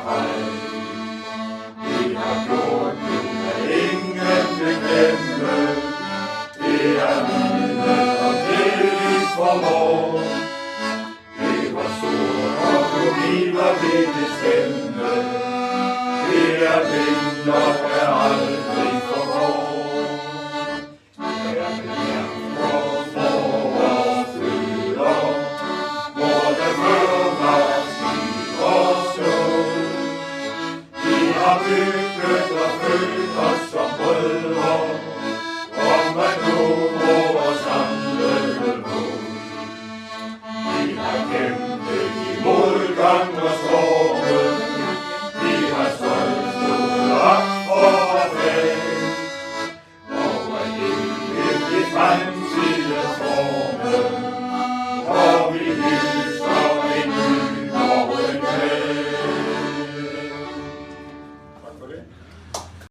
hej. Vi har gjort det, hvad ingen vil glemme. Det er livet, og det vi formår. Det var stort, og nu giver vi det stemme. Det er vinder, er aldrig